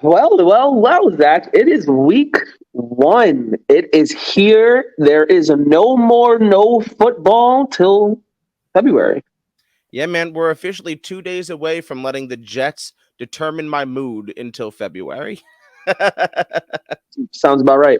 Well, Zach. It is week one. It is here. There is no football till February. Yeah, man, we're officially 2 days away from letting the Jets determine my mood until February. Sounds about right.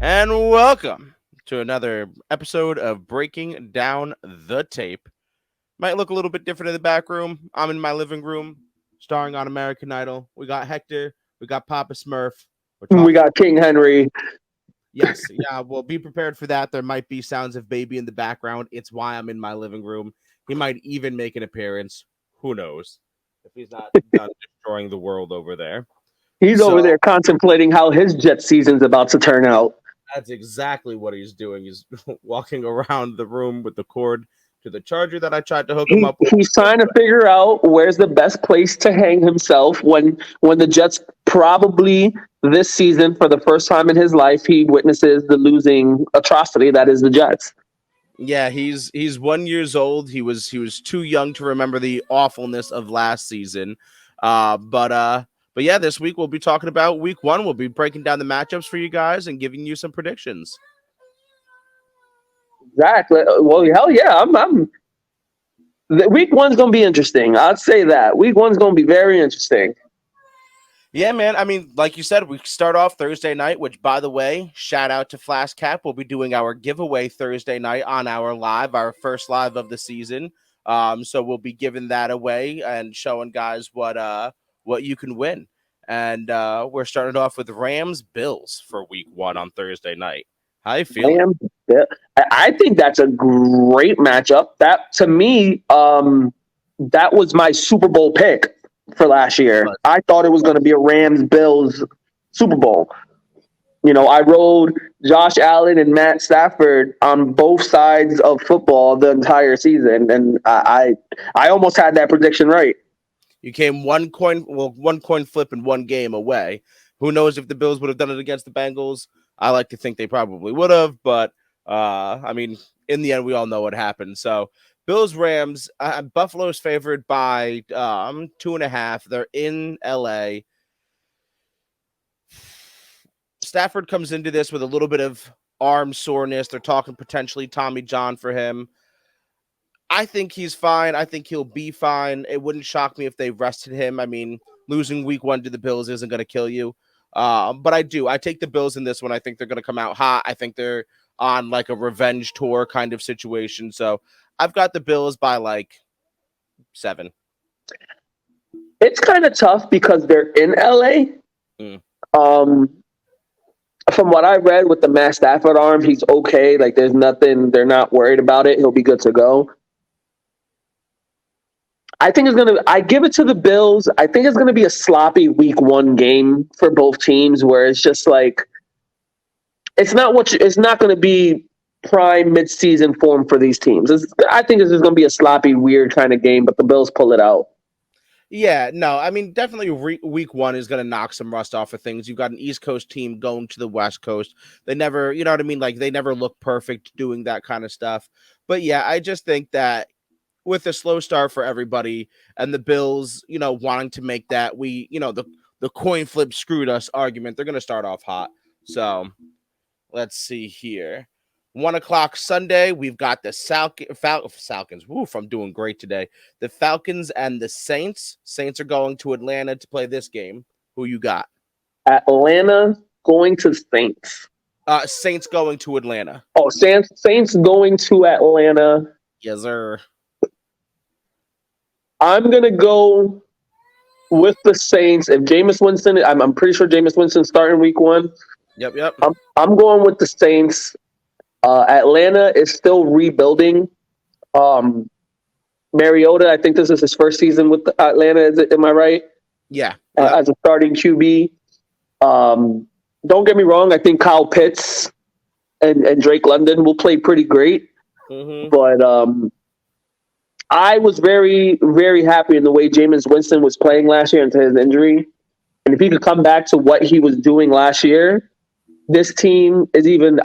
And welcome to another episode of Breaking Down the Tape. Might look a little bit different in the back room. I'm in my living room, starring on American Idol. We got Hector. We got Papa Smurf. We're We talking. got King Henry. Yes, yeah. Well, be prepared for that. There might be sounds of baby in the background. It's why I'm in my living room. He might even make an appearance. Who knows? If he's not done destroying the world over there. He's over there contemplating how his Jet season's about to turn out. That's exactly what he's doing. He's walking around the room with the cord to the charger that I tried to hook him up with. He's trying to figure out where's the best place to hang himself when the Jets probably this season, for the first time in his life, he witnesses the losing atrocity that is the Jets. Yeah, he's 1 year old. He was too young to remember the awfulness of last season. But yeah, this week we'll be talking about week one. We'll be breaking down the matchups for you guys and giving you some predictions. Exactly. Well, hell yeah, week one's gonna be interesting. I'd say that week one's gonna be very interesting. Yeah, man. I mean, like you said, we start off Thursday night, which, by the way, shout out to Flash Cap. We'll be doing our giveaway Thursday night on our first live of the season. So we'll be giving that away and showing guys what you can win. And we're starting off with Rams Bills for week one on Thursday night. How you feeling? I think that's a great matchup. That, to me, that was my Super Bowl pick for last year. I thought it was going to be a Rams-Bills Super Bowl. You know, I rode Josh Allen and Matt Stafford on both sides of football the entire season, and I almost had that prediction right. You came one coin flip and one game away. Who knows if the Bills would have done it against the Bengals? I like to think they probably would have, but I mean, in the end, we all know what happened. So Bills Rams, Buffalo's favored by 2.5. They're in LA. Stafford comes into this with a little bit of arm soreness. They're talking potentially Tommy John for him. I think he's fine. I think he'll be fine. It wouldn't shock me if they rested him. I mean, losing week one to the Bills isn't going to kill you. But I take the Bills in this one. I think they're going to come out hot. I think they're on like a revenge tour kind of situation. So I've got the Bills by like 7. It's kind of tough because they're in LA. From what I read with the Matt Stafford arm, he's okay. Like, there's nothing. They're not worried about it. He'll be good to go. I give it to the Bills. I think it's going to be a sloppy week one game for both teams where it's just like, it's not going to be prime midseason form for these teams. I think this is going to be a sloppy, weird kind of game, but the Bills pull it out. Yeah, no, I mean, definitely week one is going to knock some rust off of things. You've got an East Coast team going to the West Coast. They never, you know what I mean? Like, they never look perfect doing that kind of stuff. But yeah, I just think that with a slow start for everybody and the Bills, you know, wanting to make that the coin flip screwed us argument, they're going to start off hot. So let's see here. 1:00 Sunday, we've got the Falcons. Woof, I'm doing great today. The Falcons and the Saints. Saints are going to Atlanta to play this game. Who you got? Atlanta going to Saints. Saints going to Atlanta. Oh, Saints going to Atlanta. Yes, sir. I'm going to go with the Saints. If Jameis Winston, I'm pretty sure Jameis Winston's starting week one. Yep. I'm going with the Saints. Atlanta is still rebuilding. Mariota, I think this is his first season with Atlanta. Am I right? Yeah. As a starting QB. Don't get me wrong. I think Kyle Pitts and Drake London will play pretty great. Mm-hmm. But I was very, very happy in the way Jameis Winston was playing last year until his injury. And if he could come back to what he was doing last year, this team is even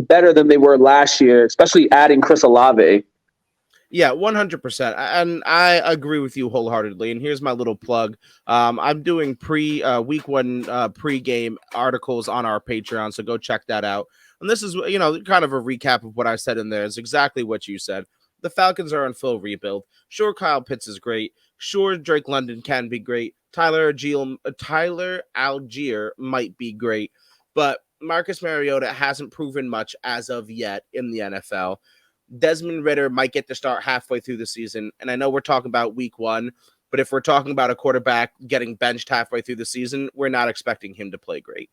better than they were last year, especially adding Chris Olave. Yeah, 100%. And I agree with you wholeheartedly. And here's my little plug. I'm doing week one pregame articles on our Patreon, so go check that out. And this is, kind of a recap of what I said in there. It's exactly what you said. The Falcons are in full rebuild. Sure, Kyle Pitts is great. Sure, Drake London can be great. Tyler Algier might be great. But Marcus Mariota hasn't proven much as of yet in the NFL. Desmond Ridder might get to start halfway through the season. And I know we're talking about week one, but if we're talking about a quarterback getting benched halfway through the season, we're not expecting him to play great.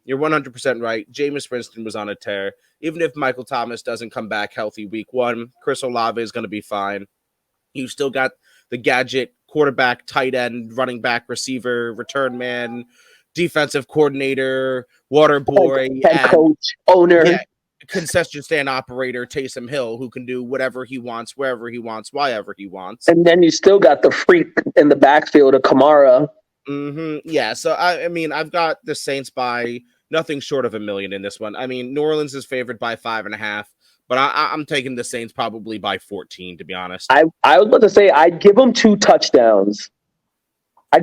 You're 100% right. Jameis Winston was on a tear. Even if Michael Thomas doesn't come back healthy week one, Chris Olave is going to be fine. You still got the gadget quarterback, tight end, running back, receiver, return man, defensive coordinator, water boy, head coach, owner. Yeah, concession stand operator Taysom Hill, who can do whatever he wants, wherever he wants, wherever he wants. And then you still got the freak in the backfield of Kamara. Yeah, so I mean, I've got the Saints by nothing short of $1 million in this one. I mean, New Orleans is favored by 5.5, but I'm taking the Saints probably by 14, to be honest. I was about to say I'd give them 2 touchdowns. I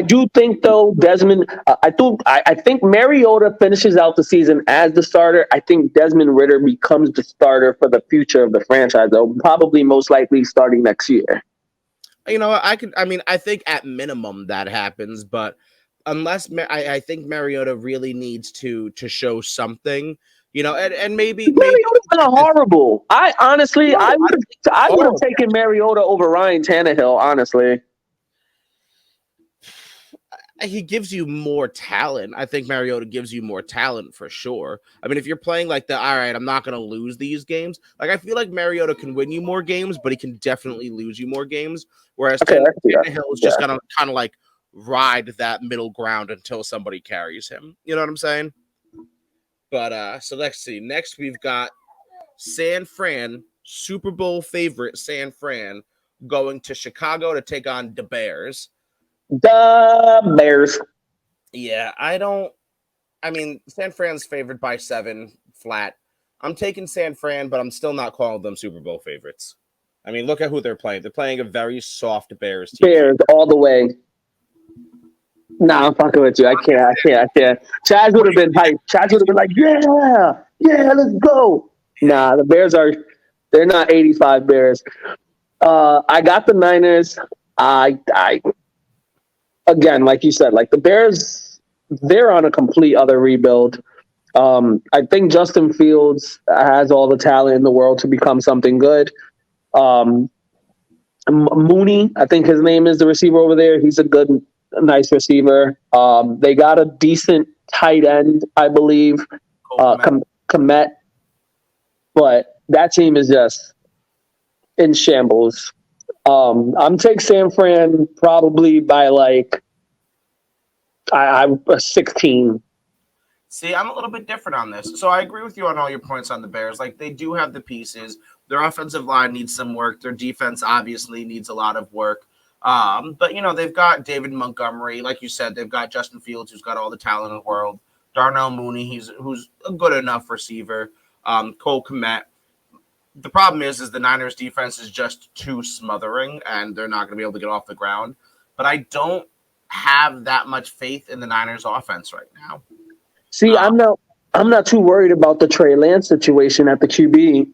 do think, though, Desmond. I think Mariota finishes out the season as the starter. I think Desmond Ridder becomes the starter for the future of the franchise, though. Probably, most likely, starting next year. I think at minimum that happens, but unless I think Mariota really needs to show something, and maybe Mariota's been horrible. I would have taken Mariota over Ryan Tannehill, honestly. He gives you more talent. I think Mariota gives you more talent for sure. I mean, if you're playing like all right, I'm not going to lose these games. Like, I feel like Mariota can win you more games, but he can definitely lose you more games. Whereas Tannehill is just going to kind of like ride that middle ground until somebody carries him. You know what I'm saying? But so let's see. Next, we've got San Fran, Super Bowl favorite San Fran, going to Chicago to take on the Bears. The Bears. Yeah, San Fran's favored by 7 flat. I'm taking San Fran, but I'm still not calling them Super Bowl favorites. I mean, look at who they're playing. They're playing a very soft Bears team. Bears all the way. Nah, I'm fucking with you. I can't. Chaz would have been hyped. Chaz would have been like, yeah, let's go. Nah, the Bears they're not 85 Bears. I got the Niners. Again, like you said, like the Bears, they're on a complete other rebuild. I think Justin Fields has all the talent in the world to become something good. Mooney, I think his name is, the receiver over there. He's a nice receiver. They got a decent tight end, I believe, Komet. But that team is just in shambles. I'm taking San Fran probably by I'm 16. See, I'm a little bit different on this. So I agree with you on all your points on the Bears. Like, they do have the pieces. Their offensive line needs some work. Their defense obviously needs a lot of work. But they've got David Montgomery, like you said. They've got Justin Fields, who's got all the talent in the world. Darnell Mooney, who's a good enough receiver. Cole Kmet. The problem is the Niners defense is just too smothering, and they're not going to be able to get off the ground. But I don't have that much faith in the Niners offense right now. See, I'm not too worried about the Trey Lance situation at the QB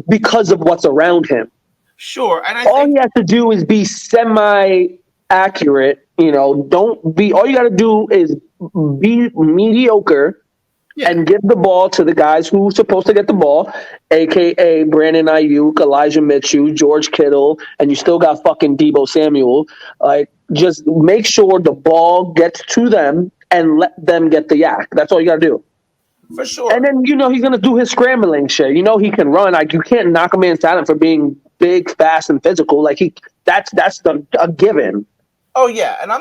because of what's around him. Sure, and all he has to do is be semi-accurate. Don't be. All you got to do is be mediocre. Yeah. And give the ball to the guys who are supposed to get the ball, a.k.a. Brandon Ayuk, Elijah Mitchell, George Kittle, and you still got fucking Deebo Samuel. Like, just make sure the ball gets to them and let them get the yak. That's all you got to do. For sure. And then, he's going to do his scrambling shit. He can run. Like, you can't knock a man silent for being big, fast, and physical. Like, that's a given. Oh, yeah, and I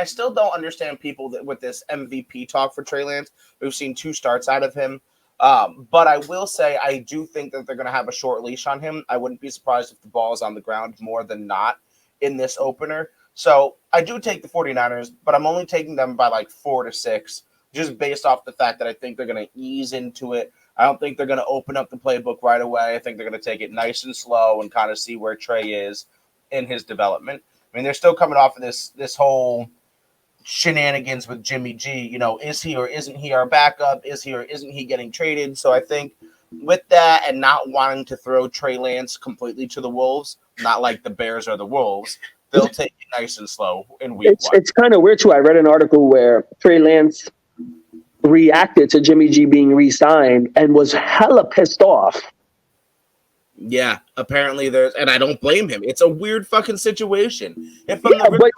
still don't understand people with this MVP talk for Trey Lance. We've seen 2 starts out of him. But I will say I do think that they're going to have a short leash on him. I wouldn't be surprised if the ball is on the ground more than not in this opener. So I do take the 49ers, but I'm only taking them by like 4-6, just based off the fact that I think they're going to ease into it. I don't think they're going to open up the playbook right away. I think they're going to take it nice and slow and kind of see where Trey is in his development. I mean, they're still coming off of this whole shenanigans with Jimmy G. Is he or isn't he our backup? Is he or isn't he getting traded? So I think with that and not wanting to throw Trey Lance completely to the Wolves, not like the Bears or the Wolves, they'll take it nice and slow in week one. It's kind of weird, too. I read an article where Trey Lance reacted to Jimmy G being re-signed and was hella pissed off. Yeah, apparently and I don't blame him. It's a weird fucking situation. But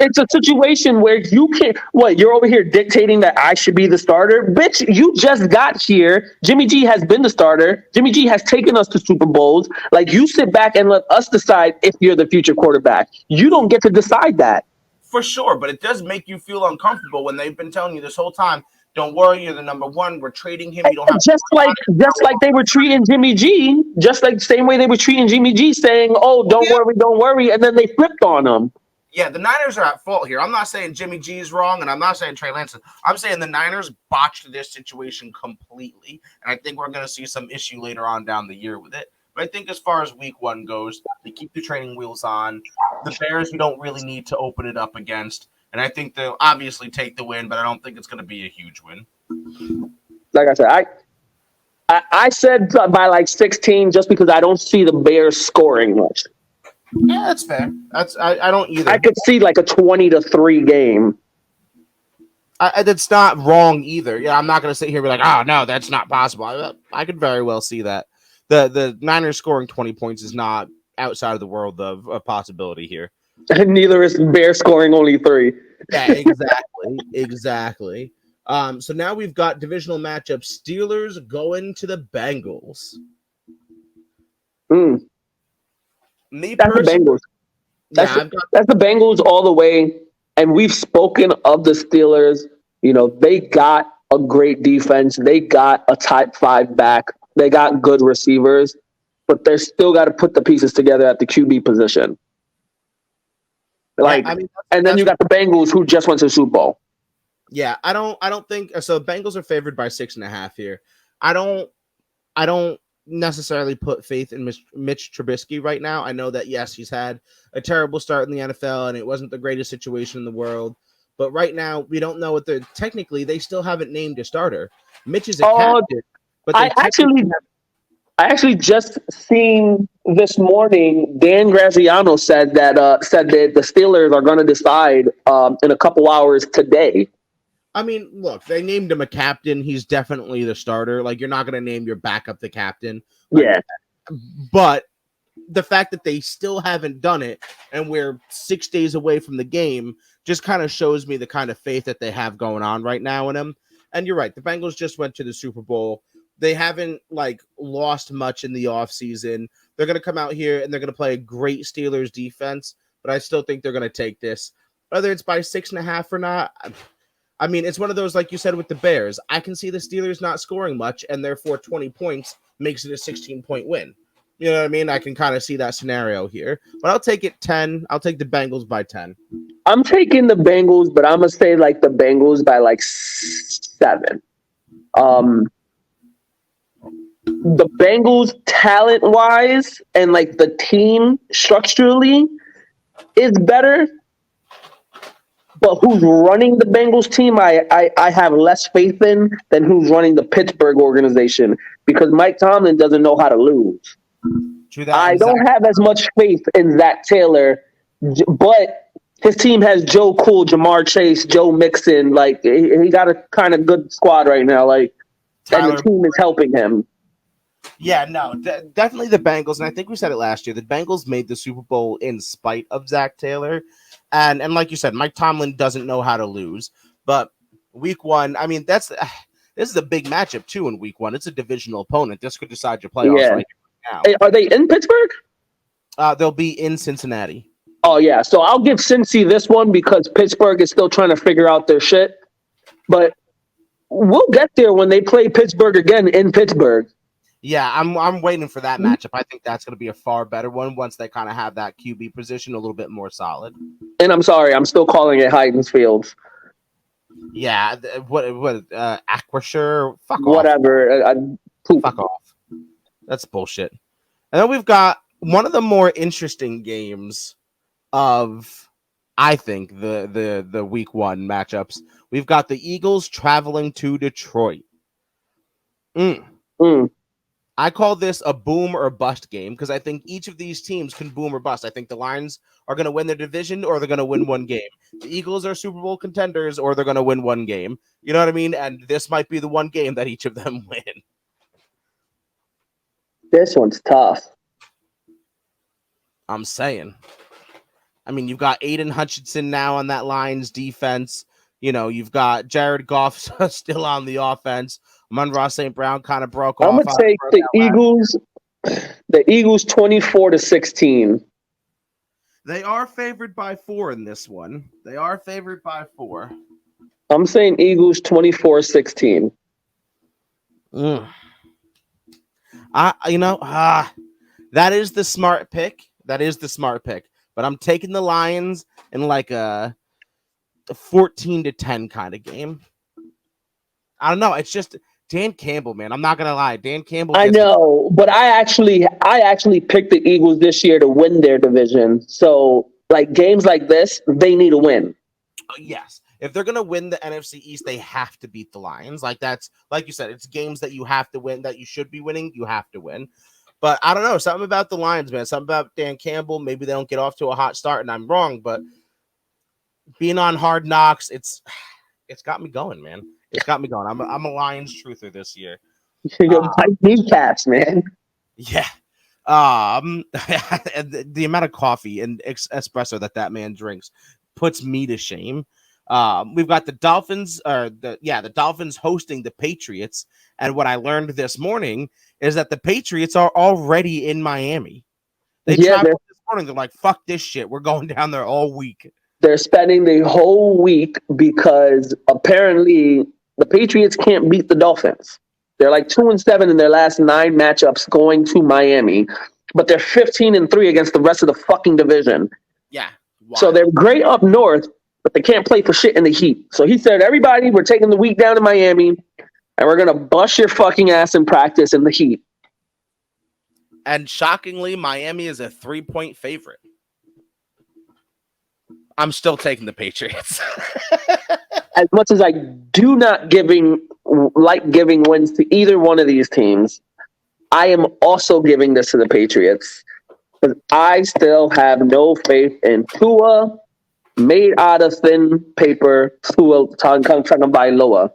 it's a situation where you can't. You're over here dictating that I should be the starter, bitch. You just got here. Jimmy G has been the starter. Jimmy G has taken us to Super Bowls. Like, you sit back and let us decide if you're the future quarterback. You don't get to decide that. For sure, but it does make you feel uncomfortable when they've been telling you this whole time, don't worry, you're the number one. We're trading him. You don't have just like they were treating Jimmy G, just like the same way they were treating Jimmy G, saying, "Oh, don't worry," and then they flipped on him. Yeah, the Niners are at fault here. I'm not saying Jimmy G is wrong, and I'm not saying Trey Lance. I'm saying the Niners botched this situation completely, and I think we're going to see some issue later on down the year with it. But I think as far as week one goes, they keep the training wheels on. The Bears, we don't really need to open it up against. And I think they'll obviously take the win, but I don't think it's going to be a huge win. Like I said, I said by like 16 just because I don't see the Bears scoring much. Yeah, that's fair. I don't either. I could see like a 20-3 game. That's not wrong either. Yeah, I'm not going to sit here and be like, oh, no, that's not possible. I could very well see that. The Niners scoring 20 points is not outside of the world of possibility here. And neither is Bears scoring only 3. Yeah, exactly. So now we've got divisional matchups. Steelers going to the Bengals. That's the Bengals. That's the Bengals all the way. And we've spoken of the Steelers. They got a great defense. They got a type 5 back. They got good receivers. But they're still got to put the pieces together at the QB position. And then you got the Bengals who just went to the Super Bowl. Yeah, I don't think so. Bengals are favored by 6.5 here. I don't necessarily put faith in Mitch Trubisky right now. I know that yes, he's had a terrible start in the NFL and it wasn't the greatest situation in the world. But right now, we don't know what technically they still haven't named a starter. Mitch is a captain, but I actually just seen this morning. Dan Graziano said that the Steelers are going to decide in a couple hours today. I mean, look, they named him a captain. He's definitely the starter. Like, you're not going to name your backup the captain. Yeah, but the fact that they still haven't done it, and we're 6 days away from the game, just kind of shows me the kind of faith that they have going on right now in him. And you're right, the Bengals just went to the Super Bowl. They haven't lost much in the offseason. They're going to come out here and they're going to play a great Steelers defense, but I still think they're going to take this. Whether it's by 6.5 or not, I mean, it's one of those, like you said, with the Bears. I can see the Steelers not scoring much, and therefore 20 points makes it a 16-point win. You know what I mean? I can kind of see that scenario here. But I'll take it 10. I'll take the Bengals by 10. I'm taking the Bengals, but I'm going to say the Bengals by 7. The Bengals talent-wise and the team structurally is better. But who's running the Bengals team, I have less faith in than who's running the Pittsburgh organization because Mike Tomlin doesn't know how to lose. I don't have as much faith in Zach Taylor, but his team has Joe Cool, Jamar Chase, Joe Mixon. He got a kind of good squad right now. And the team is helping him. Yeah, no, definitely the Bengals. And I think we said it last year. The Bengals made the Super Bowl in spite of Zach Taylor. And like you said, Mike Tomlin doesn't know how to lose. But week one, I mean, this is a big matchup, too, in week one. It's a divisional opponent. This could decide your playoffs right now. Hey, are they in Pittsburgh? They'll be in Cincinnati. Oh, yeah. So I'll give Cincy this one because Pittsburgh is still trying to figure out their shit. But We'll get there when they play Pittsburgh again in Pittsburgh. Yeah, I'm waiting for that matchup. I think that's going to be a far better one once they kind of have that QB position a little bit more solid. And I'm sorry, I'm still calling it Heidens Fields. Yeah, Aquasher, fuck Whatever. off. Fuck off. That's bullshit. And then we've got one of the more interesting games of, I think, the week one matchups. We've got the Eagles traveling to Detroit. I call this a boom or bust game because I think each of these teams can boom or bust. I think the Lions are going to win their division or they're going to win one game. The Eagles are Super Bowl contenders or they're going to win one game. You know what I mean? And this might be the one game that each of them win. This one's tough. I'm saying. I mean, you've got Aiden Hutchinson now on that Lions defense. You know, you've got Jared Goff still on the offense. Amon-Ra St. Brown kind of broke off. I'm gonna take the Eagles 24-16. They are favored by 4 in this one. They are favored by 4. I'm saying Eagles 24-16. That is the smart pick. But I'm taking the Lions in like a 14-10 kind of game. I don't know. It's just Dan Campbell, man. I'm not gonna lie. Dan Campbell. I know, but I actually picked the Eagles this year to win their division. So, like games like this, they need to win. Yes, if they're gonna win the NFC East, they have to beat the Lions. Like that's like you said, it's games that you have to win, that you should be winning. You have to win. But I don't know, something about the Lions, man. Something about Dan Campbell. Maybe they don't get off to a hot start, and I'm wrong. But being on Hard Knocks, it's got me going, man. It's got me going. I'm a Lions truther this year. You're my kneecaps, man. Yeah. The amount of coffee and espresso that man drinks puts me to shame. We've got the Dolphins, the Dolphins hosting the Patriots. And what I learned this morning is that the Patriots are already in Miami. They traveled this morning. They're like, fuck this shit. We're going down there all week. They're spending the whole week because apparently the Patriots can't beat the Dolphins. They're like 2-7 in their last 9 matchups going to Miami, but they're 15-3 against the rest of the fucking division. Yeah. Wow. So they're great up north, but they can't play for shit in the heat. So he said, everybody, we're taking the week down to Miami, and we're going to bust your fucking ass in practice in the heat. And shockingly, Miami is a 3-point favorite. I'm still taking the Patriots. As much as I do not like giving wins to either one of these teams, I am also giving this to the Patriots because I still have no faith in Tua, made out of thin paper, Tua Tagovailoa.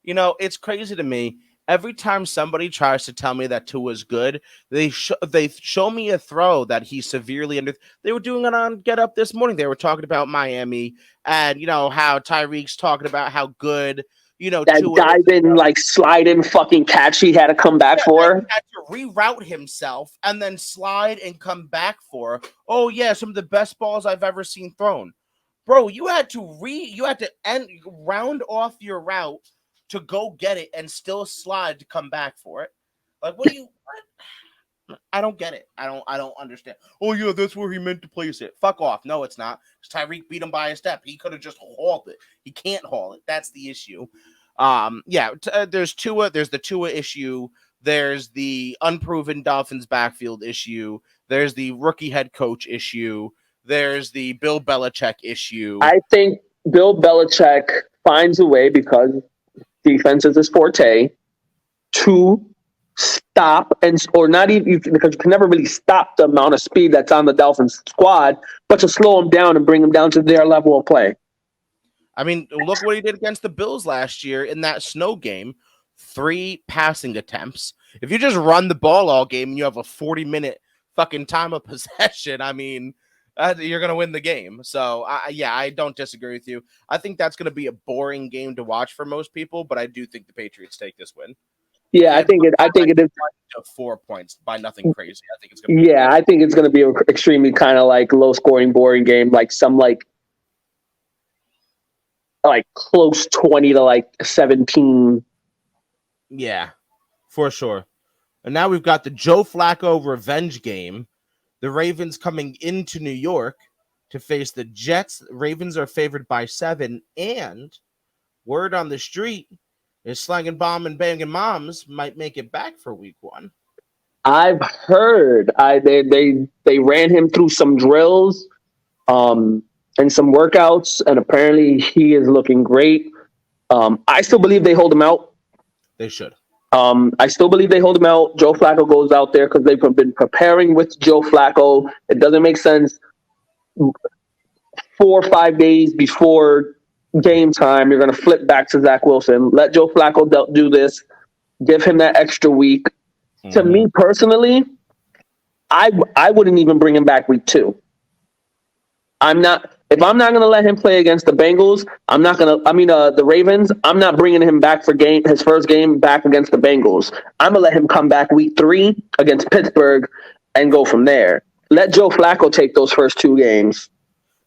You know, it's crazy to me. Every time somebody tries to tell me that Tua's good, they show me a throw that he's severely under. They were doing it on Get Up this morning. They were talking about Miami and, you know, how Tyreek's talking about how good, you know, that diving, like sliding fucking catch he had to come back for. He had to reroute himself and then slide and come back for. Oh yeah, some of the best balls I've ever seen thrown. Bro, you had to round off your route to go get it and still slide to come back for it. Like, what? I don't get it. I don't understand. Oh yeah, that's where he meant to place it. Fuck off. No, it's not. Tyreek beat him by a step. He could have just hauled it. He can't haul it. That's the issue. There's Tua. There's the Tua issue. There's the unproven Dolphins backfield issue. There's the rookie head coach issue. There's the Bill Belichick issue. I think Bill Belichick finds a way, because defense is his forte, to stop or not even, because you can never really stop the amount of speed that's on the Dolphins squad, but to slow them down and bring them down to their level of play. I mean, look what he did against the Bills last year in that snow game. 3 passing attempts. If you just run the ball all game and you have a 40-minute fucking time of possession, I mean, you're going to win the game. So, I don't disagree with you. I think that's going to be a boring game to watch for most people, but I do think the Patriots take this win. Yeah, I think it is 4 points by nothing crazy. I think it's going to be I think it's going to be an extremely kind of like low-scoring, boring game, like some like like close 20 to like 17. Yeah, for sure. And now we've got the Joe Flacco revenge game. The Ravens coming into New York to face the Jets. Ravens are favored by 7, and word on the street is slanging bomb and banging moms might make it back for week 1. I've heard they ran him through some drills and some workouts, and apparently he is looking great. I still believe they hold him out. They should. I still believe they hold him out. Joe Flacco goes out there because they've been preparing with Joe Flacco. It doesn't make sense 4 or 5 days before game time, you're going to flip back to Zach Wilson. Let Joe Flacco do this. Give him that extra week. Mm-hmm. To me personally, I wouldn't even bring him back week 2. If I'm not going to let him play against the Bengals, the Ravens, I'm not bringing him back for his first game back against the Bengals. I'm going to let him come back week 3 against Pittsburgh and go from there. Let Joe Flacco take those first 2 games.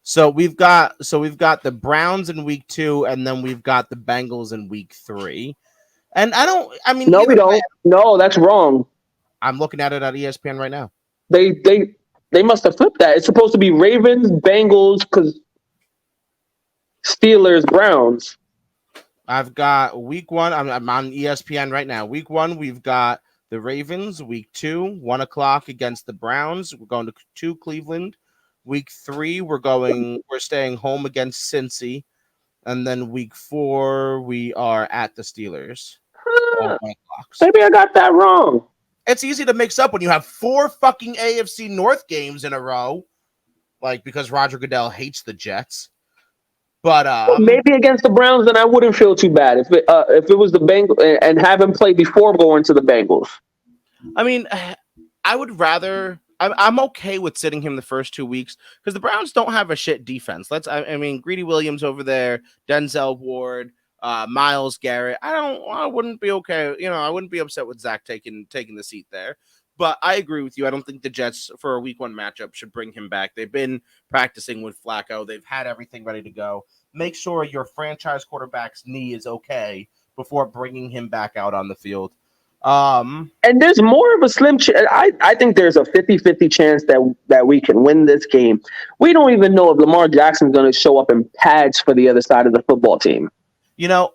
So we've got the Browns in week 2, and then we've got the Bengals in week 3. And no, we don't. No, that's wrong. I'm looking at it on ESPN right now. They must have flipped that. It's supposed to be Ravens, Bengals, because Steelers, Browns. I've got week 1. I'm on ESPN right now. Week 1, we've got the Ravens. Week 2, 1 o'clock against the Browns. We're going to Cleveland. Week 3, we're staying home against Cincy. And then week 4, we are at the Steelers. Maybe I got that wrong. It's easy to mix up when you have 4 fucking AFC North games in a row. Like, because Roger Goodell hates the Jets. But maybe against the Browns, then I wouldn't feel too bad if it was the Bengals and have him play before going to the Bengals. I mean, I would rather. I'm okay with sitting him the first 2 weeks because the Browns don't have a shit defense. Greedy Williams over there, Denzel Ward, Myles Garrett. I wouldn't be okay. I wouldn't be upset with Zach taking the seat there. But I agree with you. I don't think the Jets for a week 1 matchup should bring him back. They've been practicing with Flacco. They've had everything ready to go. Make sure your franchise quarterback's knee is okay before bringing him back out on the field. And there's more of a slim chance. I think there's a 50-50 chance that we can win this game. We don't even know if Lamar Jackson's going to show up in pads for the other side of the football team.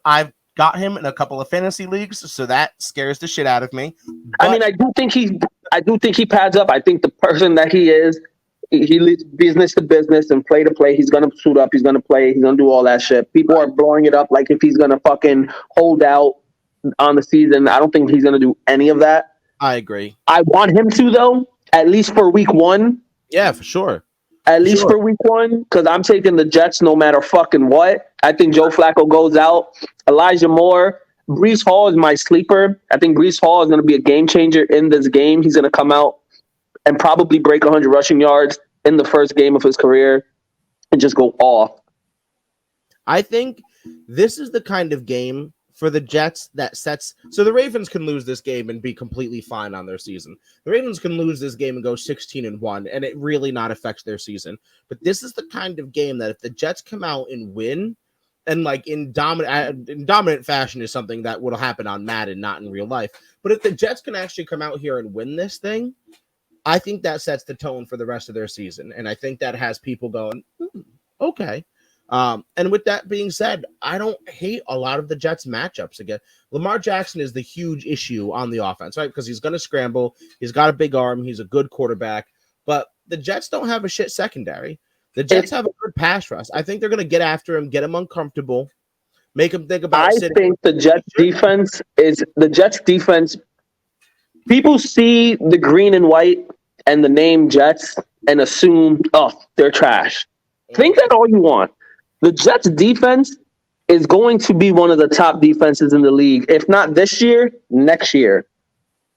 I've got him in a couple of fantasy leagues, so that scares the shit out of me. But I do think he pads up. I think the person that he is, he leads business to business and play to play. He's going to suit up. He's going to play. He's going to do all that shit. People are blowing it up like if he's going to fucking hold out on the season. I don't think he's going to do any of that. I agree. I want him to, though, at least for week 1. Yeah, for sure. At least for week 1, because I'm taking the Jets no matter fucking what. I think Joe Flacco goes out. Elijah Moore. Breece Hall is my sleeper. I think Breece Hall is going to be a game changer in this game. He's going to come out and probably break 100 rushing yards in the first game of his career and just go off. I think this is the kind of game for the Jets that sets. So the Ravens can lose this game and be completely fine on their season. The Ravens can lose this game and go 16-1, and it really not affects their season. But this is the kind of game that if the Jets come out and win, and like in dominant fashion is something that will happen on Madden, not in real life. But if the Jets can actually come out here and win this thing, I think that sets the tone for the rest of their season. And I think that has people going, okay. And with that being said, I don't hate a lot of the Jets matchups again. Lamar Jackson is the huge issue on the offense, right? Because he's going to scramble. He's got a big arm. He's a good quarterback. But the Jets don't have a shit secondary. The Jets have a good pass rush. I think they're going to get after him, get him uncomfortable, make him think about I think the Jets defense. People see the green and white and the name Jets and assume, they're trash. Think that all you want. The Jets defense is going to be one of the top defenses in the league. If not this year, next year.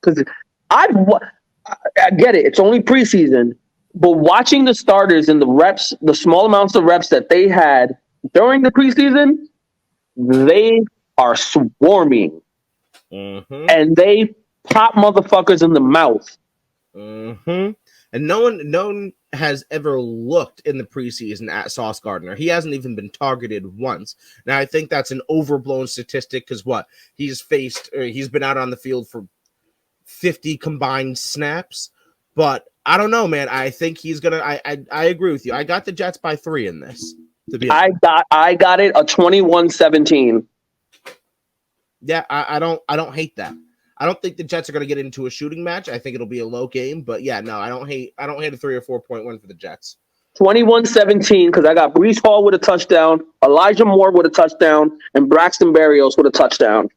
Because I get it. It's only preseason. But watching the starters and the reps, the small amounts of reps that they had during the preseason, they are swarming. Mm-hmm. And they pop motherfuckers in the mouth. Mm-hmm. And no one has ever looked in the preseason at Sauce Gardner. He hasn't even been targeted once. Now, I think that's an overblown statistic because he's been out on the field for 50 combined snaps. But I don't know, man. I think he's gonna. I agree with you. I got the Jets by 3 in this. To be honest. I got it a 21-17. Yeah, I don't hate that. I don't think the Jets are going to get into a shooting match. I think it'll be a low game, but yeah, no, I don't hate a 3 or 4 point win for the Jets. 21-17 because I got Breece Hall with a touchdown, Elijah Moore with a touchdown, and Braxton Berrios with a touchdown.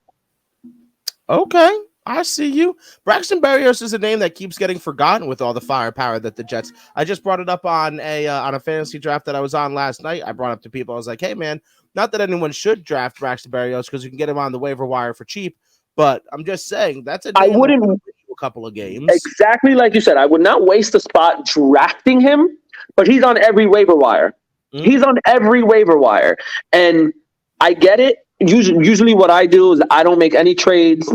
Okay, I see you. Braxton Berrios is a name that keeps getting forgotten with all the firepower that the Jets. I just brought it up on a fantasy draft that I was on last night. I brought up to people. I was like, hey man, not that anyone should draft Braxton Berrios because you can get him on the waiver wire for cheap. But I'm just saying that's a. I wouldn't a couple of games exactly like you said. I would not waste a spot drafting him, but he's on every waiver wire. Mm-hmm. He's on every waiver wire, and I get it. Usually, what I do is I don't make any trades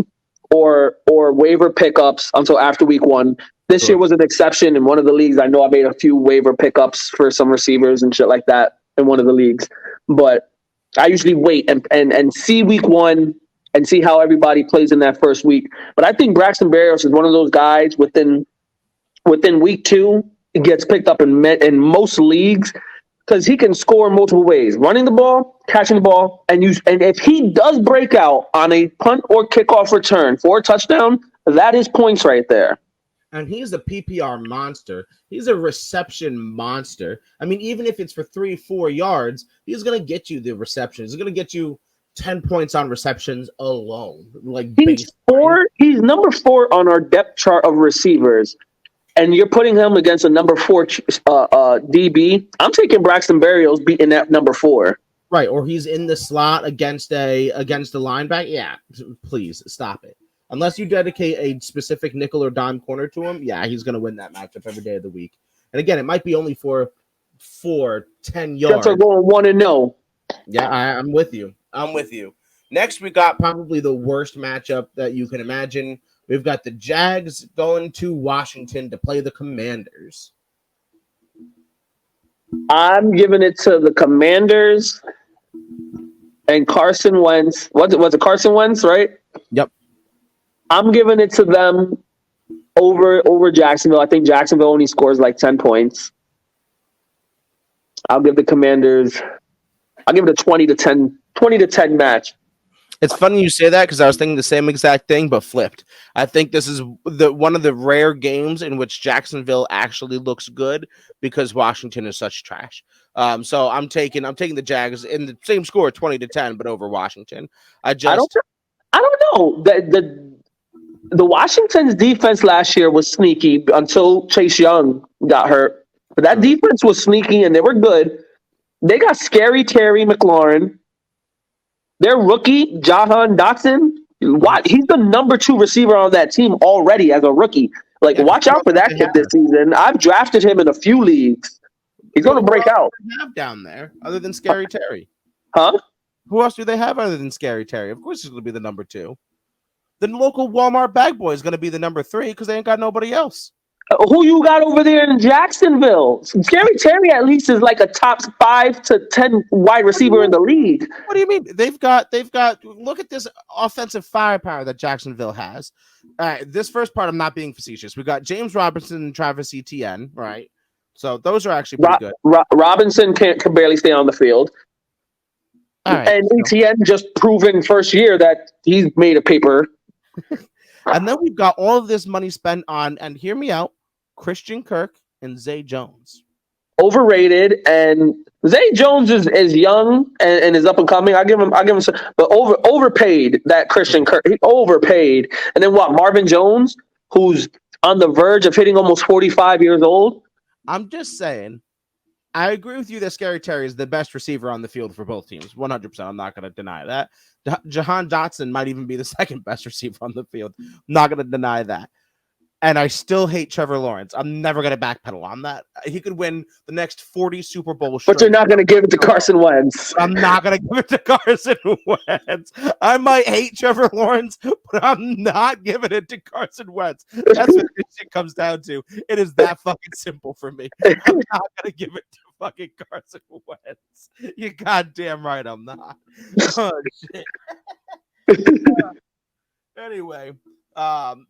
or waiver pickups until after week 1. This year was an exception in one of the leagues. I know I made a few waiver pickups for some receivers and shit like that in one of the leagues, but I usually wait and see week 1. And see how everybody plays in that first week. But I think Braxton Berrios is one of those guys within week 2, it gets picked up in most leagues because he can score multiple ways: running the ball, catching the ball, and if he does break out on a punt or kickoff return for a touchdown, that is points right there. And he's a PPR monster. He's a reception monster. I mean, even if it's for 3-4 yards, he's going to get you the receptions. He's going to get you 10 points on receptions alone. Like he's number 4 on our depth chart of receivers, and you're putting him against a number 4 DB. I'm taking Braxton Berrios beating that number 4. Right, or he's in the slot against the linebacker. Yeah, please stop it. Unless you dedicate a specific nickel or dime corner to him, yeah, he's going to win that matchup every day of the week. And again, it might be only for 10 yards. That's going 1-0. Yeah, I'm with you. Next, we got probably the worst matchup that you can imagine. We've got the Jags going to Washington to play the Commanders. I'm giving it to the Commanders and Carson Wentz. Was it Carson Wentz, right? Yep. I'm giving it to them over Jacksonville. I think Jacksonville only scores like 10 points. I'll give the Commanders. I'll give it a 20-10 match. It's funny you say that because I was thinking the same exact thing, but flipped. I think this is one of the rare games in which Jacksonville actually looks good because Washington is such trash. So I'm taking the Jags in the same score, 20-10, but over Washington. I don't know. The Washington's defense last year was sneaky until Chase Young got hurt. But that defense was sneaky and they were good. They got Scary Terry McLaurin. Their rookie, Jahan Dotson, he's the number 2 receiver on that team already as a rookie. Watch out for that kid this season. I've drafted him in a few leagues. He's going to break out. Who else do they have down there other than Scary Terry? Huh? Who else do they have other than Scary Terry? Of course, he's going to be the number 2. The local Walmart bag boy is going to be the number 3 because they ain't got nobody else. Who you got over there in Jacksonville? Scary Terry at least is like a top 5 to 10 wide receiver in the league. What do you mean? They've got. Look at this offensive firepower that Jacksonville has. This first part, I'm not being facetious. We got James Robinson and Travis Etienne, right? So those are actually pretty good. Robinson can barely stay on the field. Right, and Etienne just proven first year that he's made a paper. And then we've got all of this money spent on, and hear me out, Christian Kirk and Zay Jones. Overrated, and Zay Jones is young and is up and coming. I give him some, but overpaid. That Christian Kirk, he overpaid. And then what? Marvin Jones, who's on the verge of hitting almost 45 years old. I'm just saying, I agree with you that Scary Terry is the best receiver on the field for both teams. 100%. I'm not going to deny that. Jahan Dotson might even be the second best receiver on the field. I'm not going to deny that. And I still hate Trevor Lawrence. I'm never going to backpedal on that. He could win the next 40 Super Bowls. But you're not going to give it to Carson Wentz. I'm not going to give it to Carson Wentz. I might hate Trevor Lawrence, but I'm not giving it to Carson Wentz. That's what this shit comes down to. It is that fucking simple for me. I'm not going to give it to fucking Carson Wentz. You're goddamn right I'm not. Oh, shit. Anyway.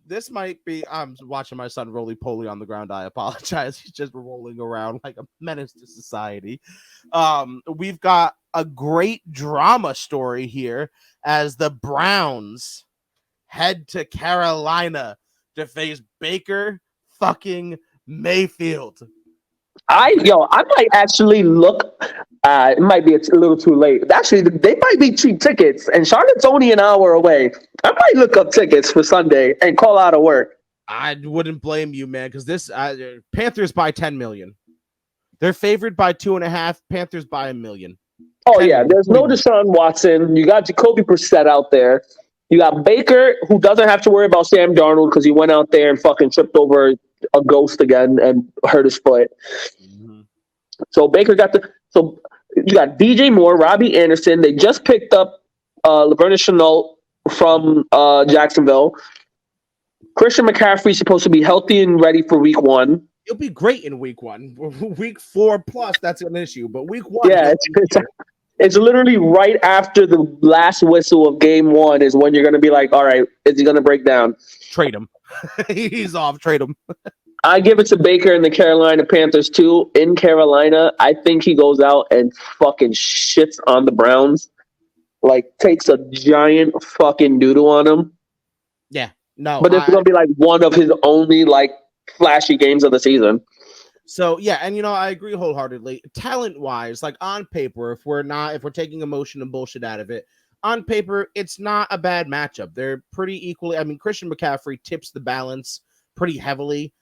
This might be. I'm watching my son roly-poly on the ground. I apologize. He's just rolling around like a menace to society. We've got a great drama story here as the Browns head to Carolina to face Baker fucking Mayfield. I might actually look. It might be a little too late. Actually, they might be cheap tickets, and Charlotte's only an hour away. I might look up tickets for Sunday and call out of work. I wouldn't blame you, man, because this Panthers by 10 million. They're favored by 2.5. Panthers by 1 million. Oh yeah, there's no Deshaun Watson. You got Jacoby Brissett out there. You got Baker, who doesn't have to worry about Sam Darnold because he went out there and fucking tripped over a ghost again and hurt his foot. Mm-hmm. So Baker So you got DJ Moore, Robbie Anderson. They just picked up Laverna Shenault from Jacksonville. Christian McCaffrey's supposed to be healthy and ready for week 1. He'll be great in week 1. Week 4 plus, that's an issue. But week 1, yeah, it's literally right after the last whistle of game 1 is when you're going to be like, all right, is he going to break down? Trade him. He's off. Trade him. I give it to Baker and the Carolina Panthers too. In Carolina, I think he goes out and fucking shits on the Browns. Like, takes a giant fucking doodle on them. Yeah, no. But it's going to be like one of his only like flashy games of the season. So, yeah, and I agree wholeheartedly. Talent-wise, like on paper, if we're taking emotion and bullshit out of it, on paper, it's not a bad matchup. They're pretty equally. I mean, Christian McCaffrey tips the balance pretty heavily,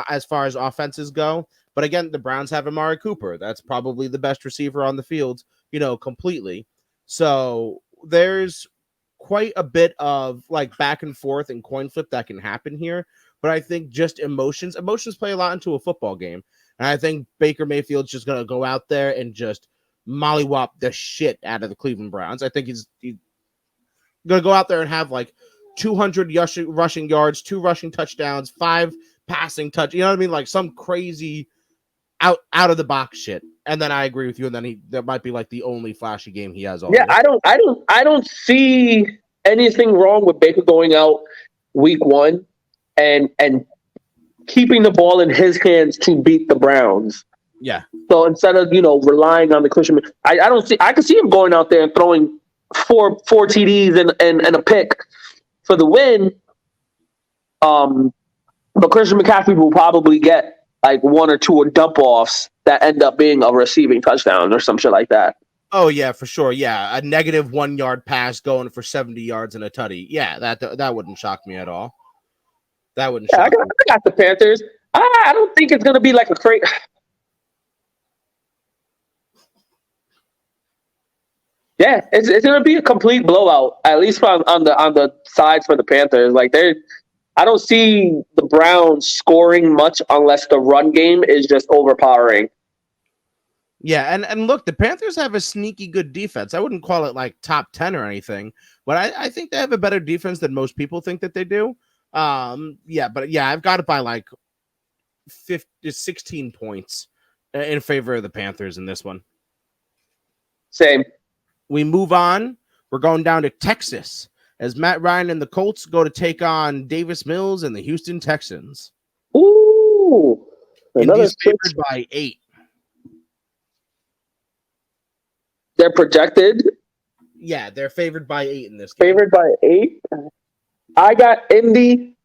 as far as offenses go. But again, the Browns have Amari Cooper. That's probably the best receiver on the field, completely. So there's quite a bit of like back and forth and coin flip that can happen here. But I think just emotions play a lot into a football game. And I think Baker Mayfield's just going to go out there and just mollywop the shit out of the Cleveland Browns. I think he's going to go out there and have like 200 rushing yards, 2 rushing touchdowns, 5 passing touch. You know what I mean? Like some crazy out of the box shit. And then I agree with you. And then that might be like the only flashy game he has all year. I don't see anything wrong with Baker going out week 1 and keeping the ball in his hands to beat the Browns. Yeah. So instead of, relying on the Christian, I can see him going out there and throwing four TDs and a pick for the win. But Christian McCaffrey will probably get like 1 or 2 dump offs that end up being a receiving touchdown or some shit like that. Oh yeah, for sure. Yeah. A negative 1 yard pass going for 70 yards and a tutty. Yeah. That wouldn't shock me at all. That wouldn't shock me. I got the Panthers. I don't think it's going to be like a crazy. Yeah, it's going to be a complete blowout, at least on the sides for the Panthers. Like I don't see the Browns scoring much unless the run game is just overpowering. Yeah, and look, the Panthers have a sneaky good defense. I wouldn't call it like top 10 or anything, but I think they have a better defense than most people think that they do. I've got it by like 16 points in favor of the Panthers in this one. Same. We move on. We're going down to Texas as Matt Ryan and the Colts go to take on Davis Mills and the Houston Texans. Ooh. Indy's favored by 8. They're projected? Yeah, they're favored by 8 in this game. Favored by 8? I got Indy.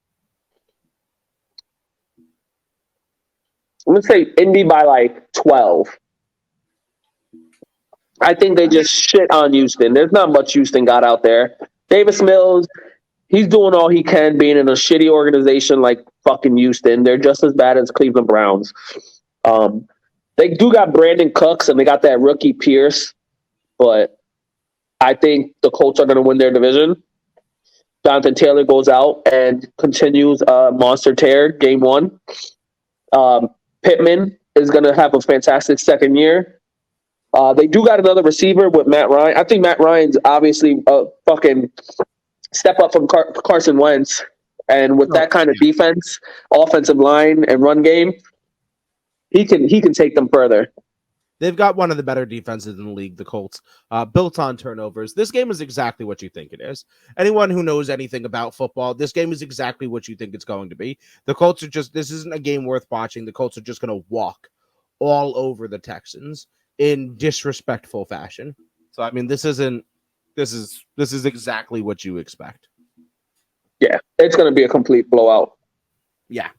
I'm going to say Indy by like 12. I think they just shit on Houston. There's not much Houston got out there. Davis Mills, he's doing all he can being in a shitty organization like fucking Houston. They're just as bad as Cleveland Browns. They do got Brandon Cooks and they got that rookie Pierce, but I think the Colts are going to win their division. Jonathan Taylor goes out and continues monster tear game one. Pittman is going to have a fantastic second year. They do got another receiver with Matt Ryan. I think Matt Ryan's obviously a fucking step up from Carson Wentz. And with that kind of defense, offensive line, and run game, he can take them further. They've got one of the better defenses in the league, the Colts, built on turnovers. This game is exactly what you think it is. Anyone who knows anything about football, this game is exactly what you think it's going to be. The Colts are this isn't a game worth watching. The Colts are just going to walk all over the Texans in disrespectful fashion. So, I mean, this is exactly what you expect. Yeah, it's going to be a complete blowout. Yeah.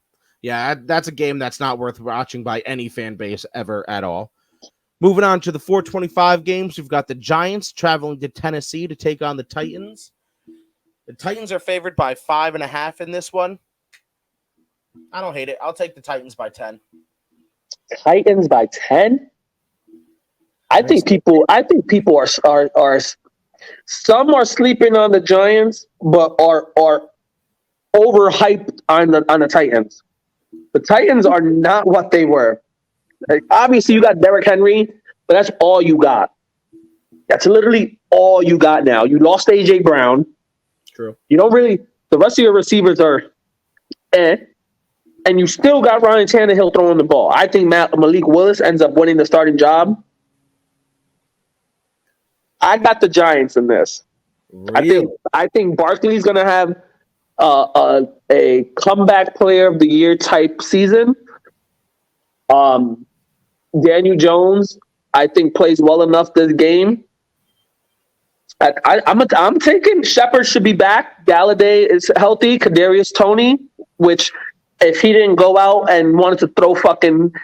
Yeah, that's a game that's not worth watching by any fan base ever at all. Moving on to the 425 games, we've got the Giants traveling to Tennessee to take on the Titans. The Titans are favored by 5.5 in this one. I don't hate it. I'll take the Titans by 10. Titans by 10? I think people are some are sleeping on the Giants, but are overhyped on the Titans. The Titans are not what they were. Like, obviously, you got Derrick Henry, but that's all you got. That's literally all you got now. You lost A.J. Brown. True. You don't really – the rest of your receivers are and you still got Ryan Tannehill throwing the ball. I think Malik Willis ends up winning the starting job. I got the Giants in this. Really? I think Barkley's going to have a comeback player of the year type season. Daniel Jones, I think, plays well enough this game. I'm taking Shepard should be back. Galladay is healthy. Kadarius Toney, which if he didn't go out and wanted to throw fucking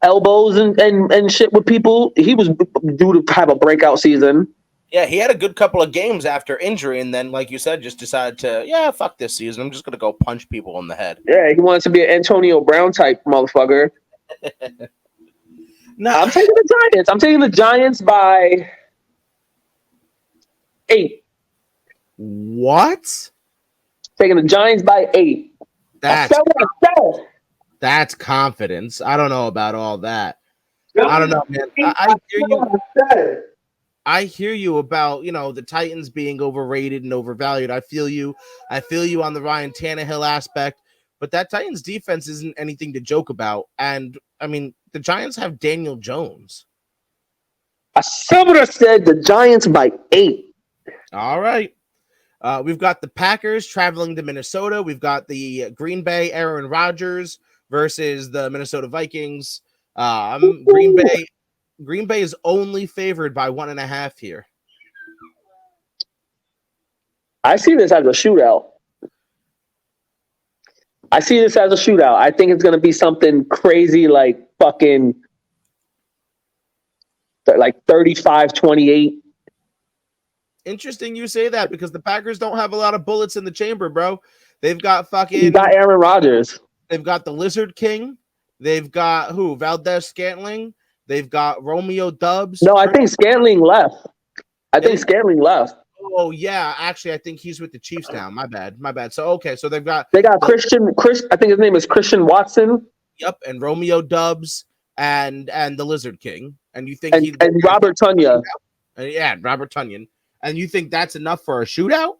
elbows and shit with people, he was due to have a breakout season. Yeah, he had a good couple of games after injury, and then, like you said, just decided to, fuck this season. I'm just going to go punch people in the head. Yeah, he wants to be an Antonio Brown type motherfucker. No, I'm taking the Giants. I'm taking the Giants by 8. What? Taking the Giants by 8. That's confidence. I don't know about all that. I don't know, man. I hear you. I hear you about, the Titans being overrated and overvalued. I feel you on the Ryan Tannehill aspect, but that Titans defense isn't anything to joke about. And I mean, the Giants have Daniel Jones. Someone said the Giants by 8. All right. We've got the Packers traveling to Minnesota. We've got the Green Bay Aaron Rodgers versus the Minnesota Vikings. Green Bay is only favored by 1.5 here. I see this as a shootout. I think it's going to be something crazy like fucking like 35-28. Interesting you say that because the Packers don't have a lot of bullets in the chamber, bro. They've got You got Aaron Rodgers. They've got the Lizard King. They've got who? Valdez Scantling. They've got Romeo Dubs. No, I think Scantling left. Oh yeah, actually, I think he's with the Chiefs now. My bad. So okay, so they got Chris. I think his name is Christian Watson. Yep, and Romeo Dubs and the Lizard King. And you think and Robert Tonyan. Yeah, Robert Tonyan. And you think that's enough for a shootout?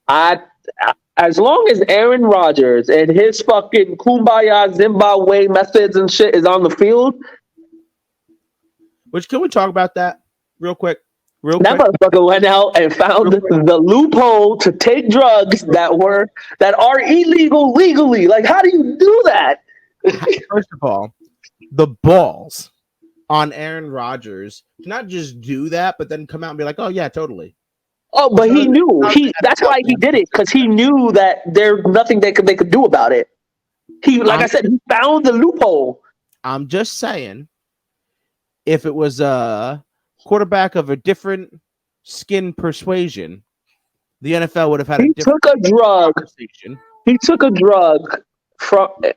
As long as Aaron Rodgers and his fucking Kumbaya Zimbabwe methods and shit is on the field. Which, can we talk about that real quick? That motherfucker went out and found the loophole to take drugs that are illegal legally. Like, how do you do that? First of all, the balls on Aaron Rodgers to not just do that, but then come out and be like, "Oh yeah, totally." Oh, but he knew. That's why he did it, because he knew that there's nothing they could do about it. He found the loophole. I'm just saying, if it was a quarterback of a different skin persuasion, the NFL would have had He took a drug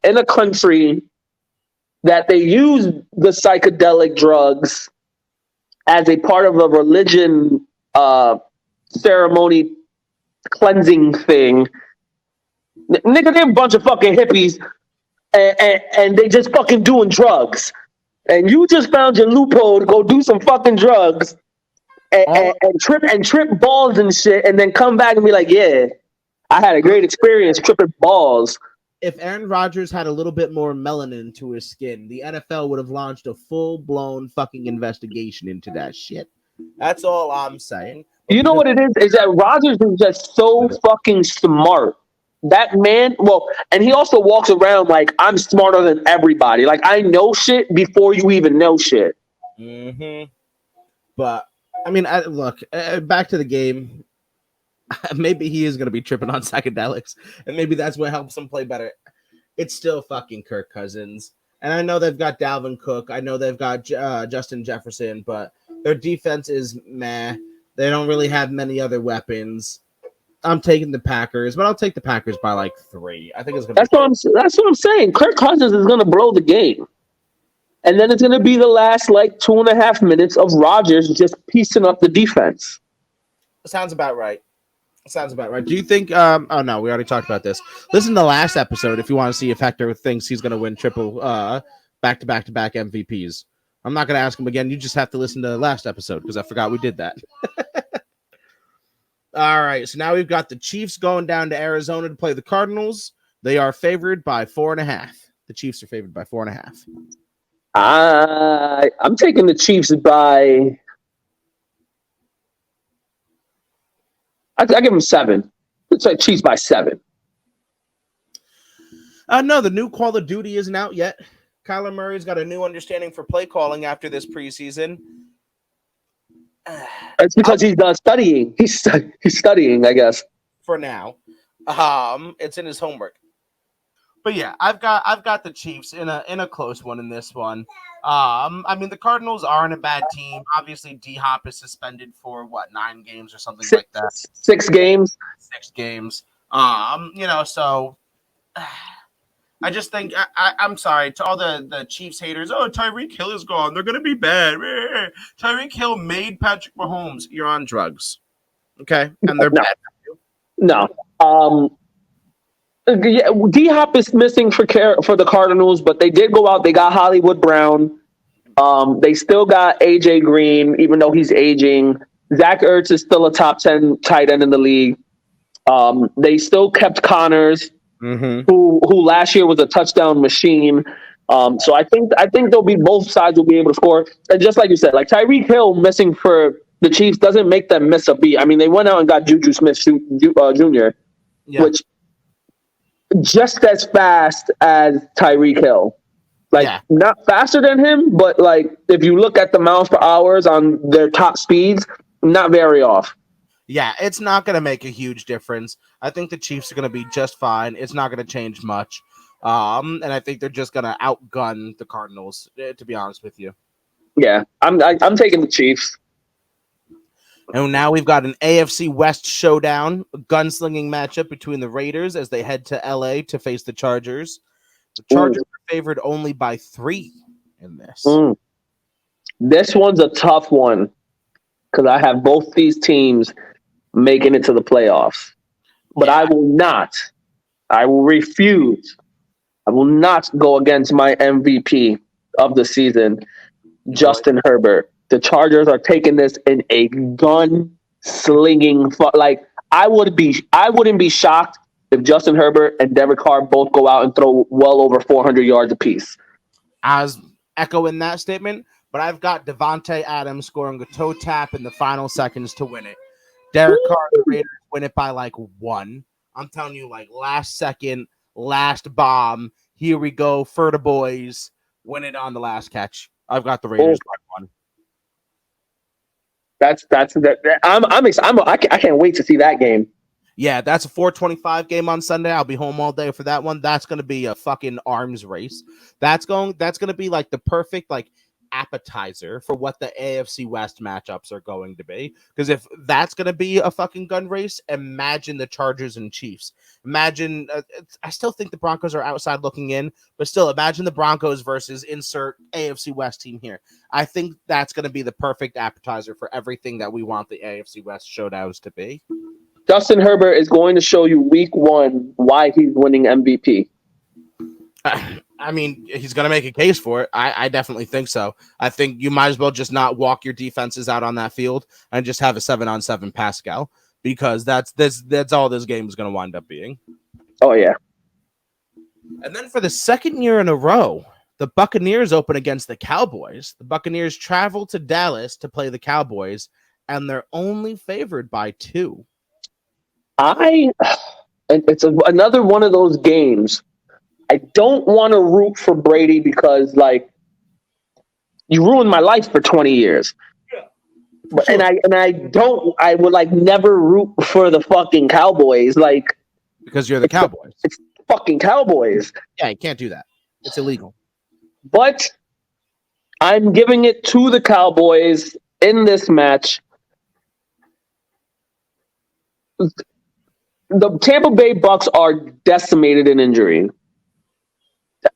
in a country that they use the psychedelic drugs as a part of a religion ceremony cleansing thing. Nigga, they're a bunch of fucking hippies, and they just fucking doing drugs. And you just found your loophole to go do some fucking drugs and trip balls and shit, and then come back and be like, yeah, I had a great experience tripping balls. If Aaron Rodgers had a little bit more melanin to his skin, the NFL would have launched a full-blown fucking investigation into that shit. That's all I'm saying. You know what it is? Is that Rodgers is just so fucking smart. That man, well, and he also walks around like, I'm smarter than everybody. Like, I know shit before you even know shit. Mm-hmm. But, I mean, look, back to the game. Maybe he is going to be tripping on psychedelics, and maybe that's what helps him play better. It's still fucking Kirk Cousins. And I know they've got Dalvin Cook. I know they've got Justin Jefferson, but their defense is meh. They don't really have many other weapons. I'm taking the Packers, but I'll take the Packers by like 3. I think it's going to That's what I'm saying. Kirk Cousins is going to blow the game. And then it's going to be the last like 2.5 minutes of Rodgers just piecing up the defense. Sounds about right. Do you think oh no, we already talked about this. Listen to the last episode if you want to see if Hector thinks he's going to win triple back-to-back MVPs. I'm not going to ask him again. You just have to listen to the last episode because I forgot we did that. All right, so now we've got the Chiefs going down to Arizona to play the Cardinals. They are favored by 4.5. The Chiefs are favored by 4.5. I'm taking the Chiefs by. I give them 7. It's like Chiefs by 7. No, the new Call of Duty isn't out yet. Kyler Murray's got a new understanding for play calling after this preseason. It's because he's studying. He's studying, I guess. For now, it's in his homework. But yeah, I've got the Chiefs in a close one in this one. I mean, the Cardinals aren't a bad team. Obviously, D-Hop is suspended for 9 games or something like that. 6 games. 6 games. So I just think I'm sorry to all the Chiefs haters. Oh, Tyreek Hill is gone. They're gonna be bad. Tyreek Hill made Patrick Mahomes. You're on drugs, okay? And they're bad. No. Yeah, D-Hop is missing for the Cardinals, but they did go out. They got Hollywood Brown. They still got AJ Green, even though he's aging. Zach Ertz is still a top 10 tight end in the league. They still kept Connors, who last year was a touchdown machine. So I think they'll be both sides will be able to score. And just like you said, like Tyreek Hill missing for the Chiefs doesn't make them miss a beat. I mean, they went out and got Juju Smith Jr., which just as fast as Tyreek Hill. Not faster than him, but like if you look at the miles per hours on their top speeds, not very off. Yeah, it's not going to make a huge difference. I think the Chiefs are going to be just fine. It's not going to change much. And I think they're just going to outgun the Cardinals, to be honest with you. Yeah, I'm taking the Chiefs. And now we've got an AFC West showdown, a gunslinging matchup between the Raiders as they head to LA to face the Chargers. The Chargers are favored only by 3 in this. This one's a tough one because I have both these teams making it to the playoffs. But I will refuse. I will not go against my MVP of the season, Justin Herbert. The Chargers are taking this in a gun-slinging I wouldn't be shocked if Justin Herbert and Derek Carr both go out and throw well over 400 yards apiece. I was echoing that statement, but I've got Devontae Adams scoring a toe tap in the final seconds to win it. Derek Carr, the Raiders win it by 1. I'm telling you, last second, last bomb. Here we go, for the boys. Win it on the last catch. I've got the Raiders by 1. I can't wait to see that game. Yeah, that's a 4:25 game on Sunday. I'll be home all day for that one. That's going to be a fucking arms race. That's going to be the perfect appetizer for what the AFC West matchups are going to be. Because if that's going to be a fucking gun race, imagine the Chargers and Chiefs. Imagine, I still think the Broncos are outside looking in, but still imagine the Broncos versus insert AFC West team here. I think that's going to be the perfect appetizer for everything that we want the AFC West showdowns to be. Justin Herbert is going to show you week 1 why he's winning MVP. I mean, he's going to make a case for it. I definitely think so. I think you might as well just not walk your defenses out on that field and just have a 7-on-7 Pascal, because that's all this game is going to wind up being. Oh, yeah. And then for the second year in a row, the Buccaneers open against the Cowboys. The Buccaneers travel to Dallas to play the Cowboys, and they're only favored by 2. It's another one of those games. I don't want to root for Brady because, like, you ruined my life for 20 years. Yeah. Sure. I would like never root for the fucking Cowboys, like, because you're the Cowboys. It's fucking Cowboys. Yeah, you can't do that. It's illegal. But I'm giving it to the Cowboys in this match. The Tampa Bay Bucks are decimated in injury.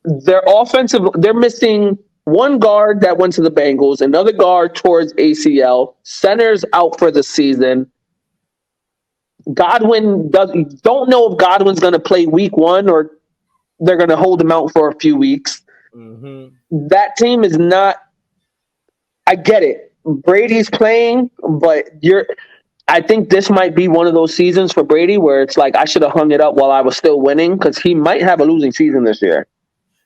Their offensive, they're missing one guard that went to the Bengals, another guard towards ACL, center's out for the season. Don't know if Godwin's going to play week 1 or they're going to hold him out for a few weeks. Mm-hmm. That team is not. I get it. Brady's playing, but I think this might be one of those seasons for Brady where it's like I should have hung it up while I was still winning, because he might have a losing season this year.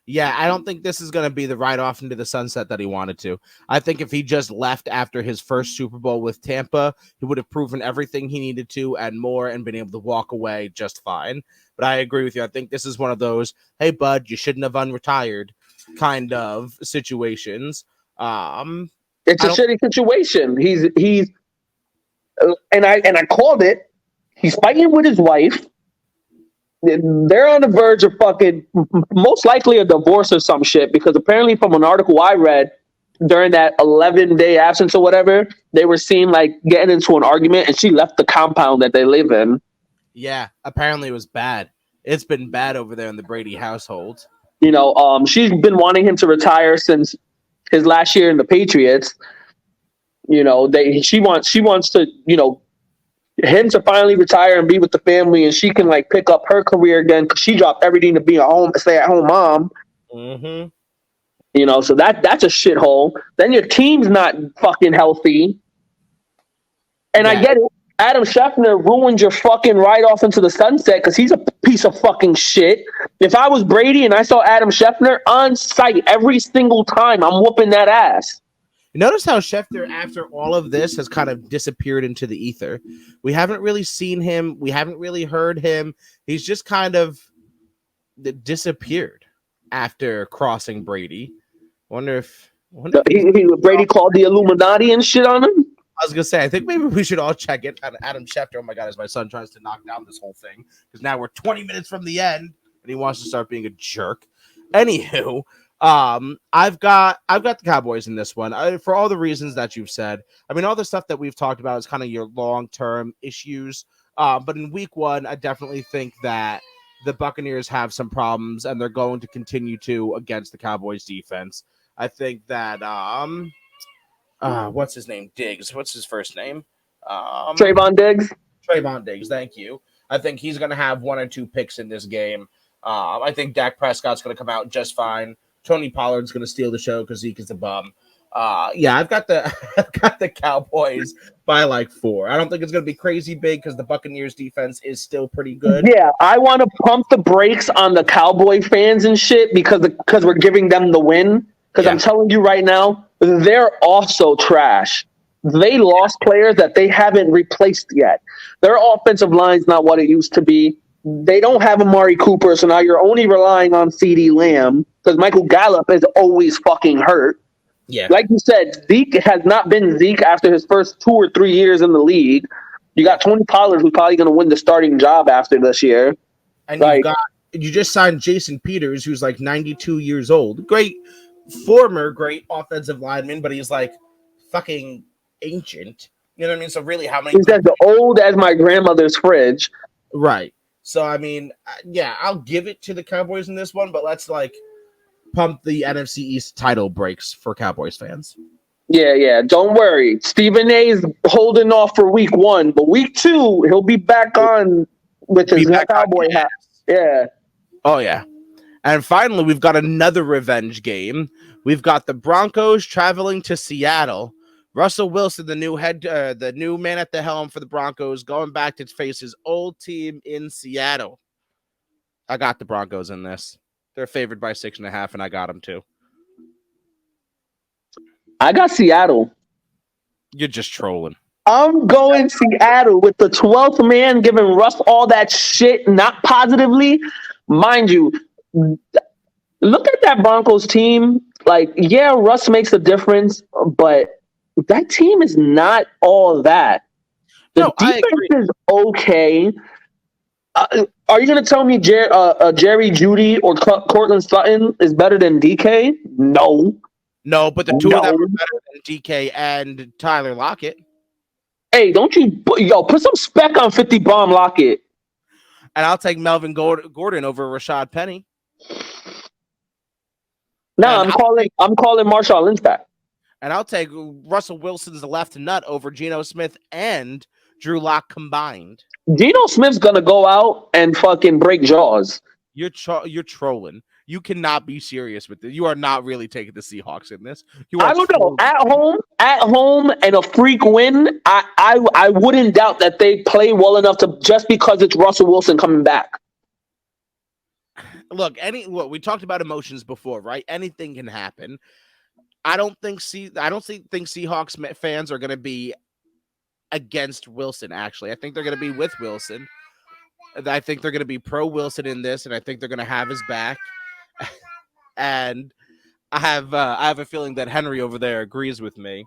Yeah, I don't think this is going to be the ride off into the sunset that he wanted to. I think if he just left after his first Super Bowl with Tampa, he would have proven everything he needed to and more and been able to walk away just fine. But I agree with you. I think this is one of those, hey, bud, you shouldn't have unretired kind of situations. It's a shitty situation. He's and I called it. He's fighting with his wife. They're on the verge of fucking most likely a divorce or some shit, because apparently from an article I read during that 11-day absence or whatever, they were seen like getting into an argument and she left the compound that they live in. Yeah, apparently it was bad. It's been bad over there in the Brady household. You know, she's been wanting him to retire since his last year in the Patriots. You know, she wants to, you know, him to finally retire and be with the family, and she can like pick up her career again because she dropped everything to be a stay-at-home mom. Mm-hmm. You know, so that's a shithole. Then your team's not fucking healthy, and yeah. I get it. Adam Schefter ruined your fucking ride off into the sunset because he's a piece of fucking shit. If I was Brady and I saw Adam Schefter on site every single time, I'm whooping that ass. Notice how Schefter, after all of this, has kind of disappeared into the ether. We haven't really seen him. We haven't really heard him. He's just kind of disappeared after crossing Brady. Wonder if Brady called the Illuminati and shit on him? I was going to say, I think maybe we should all check it on Adam Schefter. Oh, my God, as my son tries to knock down this whole thing, because now we're 20 minutes from the end, and he wants to start being a jerk. Anywho, I've got the Cowboys in this one for all the reasons that you've said. I mean, all the stuff that we've talked about is kind of your long-term issues. But in week 1, I definitely think that the Buccaneers have some problems, and they're going to continue to against the Cowboys defense. I think that, what's his name? Diggs. What's his first name? Trayvon Diggs. Trayvon Diggs. Thank you. I think he's going to have 1 or 2 picks in this game. I think Dak Prescott's going to come out just fine. Tony Pollard's going to steal the show because Zeke is a bum. Yeah, I've got the Cowboys by like 4. I don't think it's going to be crazy big because the Buccaneers defense is still pretty good. Yeah, I want to pump the brakes on the Cowboy fans and shit because we're giving them the win. Because I'm telling you right now, they're also trash. They lost players that they haven't replaced yet. Their offensive line's not what it used to be. They don't have Amari Cooper, so now you're only relying on CeeDee Lamb because Michael Gallup is always fucking hurt. Yeah. Like you said, Zeke has not been Zeke after his first 2 or 3 years in the league. You got Tony Pollard, who's probably going to win the starting job after this year. And you just signed Jason Peters, who's like 92 years old. Great offensive lineman, but he's like fucking ancient. You know what I mean? So really, how many? He's as old as my grandmother's fridge. Right. So, I mean, yeah, I'll give it to the Cowboys in this one, but let's, like, pump the NFC East title brakes for Cowboys fans. Yeah. Don't worry. Stephen A is holding off for week 1, but week 2 he'll be back on with his cowboy hat. Yeah. Oh yeah. And finally, we've got another revenge game. We've got the Broncos traveling to Seattle. Russell Wilson, the new man at the helm for the Broncos, going back to face his old team in Seattle. I got the Broncos in this. They're favored by 6.5, and I got them too. I got Seattle. You're just trolling. I'm going Seattle with the 12th man giving Russ all that shit, not positively. Mind you, look at that Broncos team. Like, yeah, Russ makes a difference, but that team is not all that. The defense is okay. Are you going to tell me Jerry Jeudy or Cortland Sutton is better than DK? No. No, but the two of them are better than DK and Tyler Lockett. Hey, don't you put some spec on 50 bomb Lockett. And I'll take Melvin Gordon over Rashad Penny. No, I'm calling Marshawn Lynch back. And I'll take Russell Wilson's left nut over Geno Smith and Drew Lock combined. Geno Smith's gonna go out and fucking break jaws. You're trolling. You cannot be serious with this. You are not really taking the Seahawks in this. I don't know. At home, and a freak win. I wouldn't doubt that they play well enough to just because it's Russell Wilson coming back. Look, we talked about emotions before, right? Anything can happen. I don't think Seahawks fans are going to be against Wilson. Actually, I think they're going to be with Wilson. I think they're going to be pro Wilson in this, and I think they're going to have his back. And I have a feeling that Henry over there agrees with me.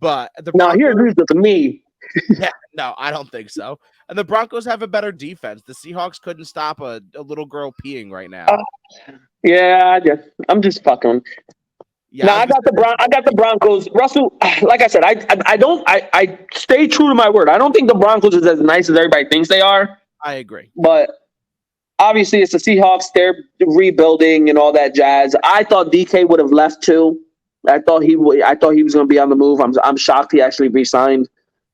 But he agrees with me. Yeah, no, I don't think so. And the Broncos have a better defense. The Seahawks couldn't stop a little girl peeing right now. I'm just fucking. Yeah, no, I got the Broncos. Russell, like I said, I stay true to my word. I don't think the Broncos is as nice as everybody thinks they are. I agree. But obviously it's the Seahawks. They're rebuilding and all that jazz. I thought DK would have left too. I thought he was going to be on the move. I'm shocked he actually re-signed.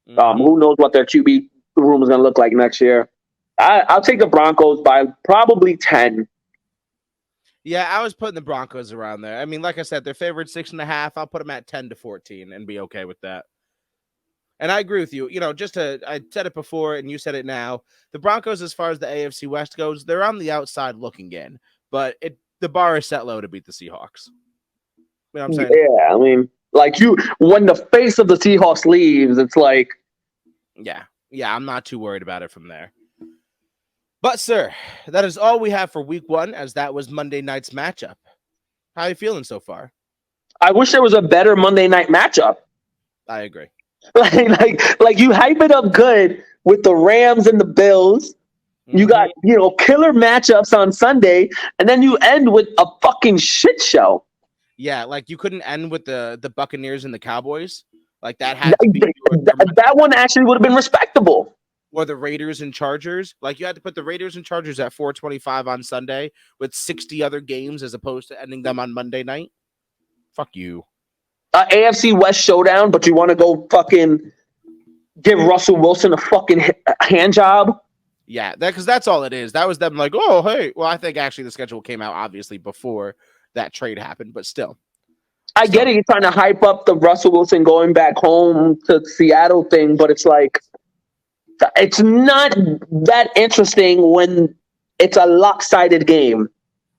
Mm-hmm. Who knows what their QB room is going to look like next year. I'll take the Broncos by probably 10. Yeah, I was putting the Broncos around there. I mean, like I said, they're favored 6.5. I'll put them at 10-14 and be okay with that. And I agree with you. You know, I said it before and you said it now. The Broncos, as far as the AFC West goes, they're on the outside looking in. But the bar is set low to beat the Seahawks. You know what I'm saying? Yeah, I mean, when the face of the Seahawks leaves, it's like. Yeah, I'm not too worried about it from there. But, sir, that is all we have for week 1, as that was Monday night's matchup. How are you feeling so far? I wish there was a better Monday night matchup. I agree. Like you hype it up good with the Rams and the Bills. Mm-hmm. You got, killer matchups on Sunday, and then you end with a fucking shit show. Yeah, like you couldn't end with the Buccaneers and the Cowboys. Like that had to be that one actually would have been respectable. Or the Raiders and Chargers. Like you had to put the Raiders and Chargers at 4:25 on Sunday with 60 other games as opposed to ending them on Monday night. Fuck you. AFC West showdown, but you want to go fucking give Russell Wilson a fucking hand job? Yeah, because that's all it is. That was them like, oh, hey. Well, I think actually the schedule came out obviously before that trade happened, but still. I get it. You're trying to hype up the Russell Wilson going back home to Seattle thing, but it's like, it's not that interesting when it's a lopsided game.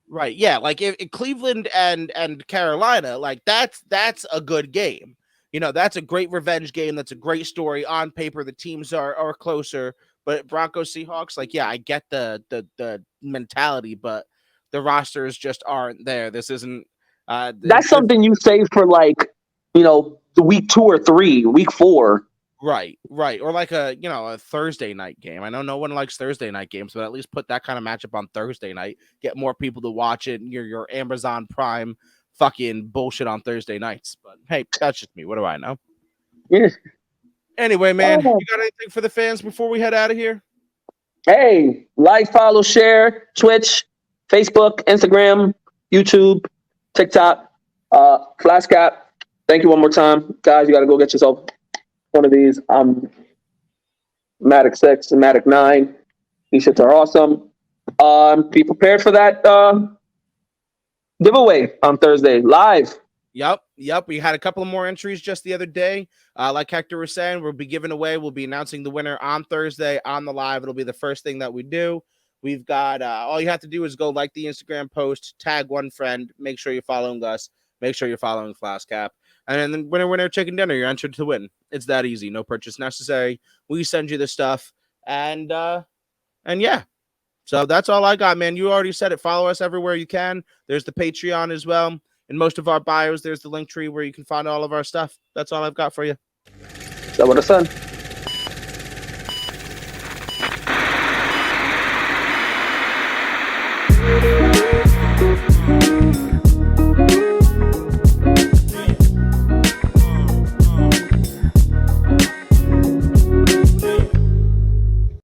Right. Yeah. Like if Cleveland and Carolina, like that's a good game. That's a great revenge game. That's a great story. On paper, the teams are closer, but Broncos Seahawks, like, yeah, I get the mentality, but the rosters just aren't there. This isn't. That's something you say for the week 2 or 3, week 4. Right. Or like a Thursday night game. I know no one likes Thursday night games, but at least put that kind of matchup on Thursday night. Get more people to watch it. Your Amazon Prime fucking bullshit on Thursday nights. But hey, that's just me. What do I know? Yeah. Anyway, man, you got anything for the fans before we head out of here? Hey, like, follow, share, Twitch, Facebook, Instagram, YouTube, TikTok, Flashcap. Thank you one more time. Guys, you got to go get yourself one of these. Matic 6 and Matic 9. These shits are awesome. Be prepared for that giveaway on Thursday live. Yep. We had a couple of more entries just the other day. Like Hector was saying, we'll be announcing the winner on Thursday on the live. It'll be the first thing that we do. We've got all you have to do is go like the Instagram post, tag one friend, make sure you're following us, make sure you're following Flask Cap, and then winner chicken dinner. You're entered to win. It's that easy. No purchase necessary. We send you the stuff, and yeah. So that's all I got, man. You already said it. Follow us everywhere you can. There's the Patreon as well. In most of our bios, there's the link tree where you can find all of our stuff. That's all I've got for you. Is that what I said?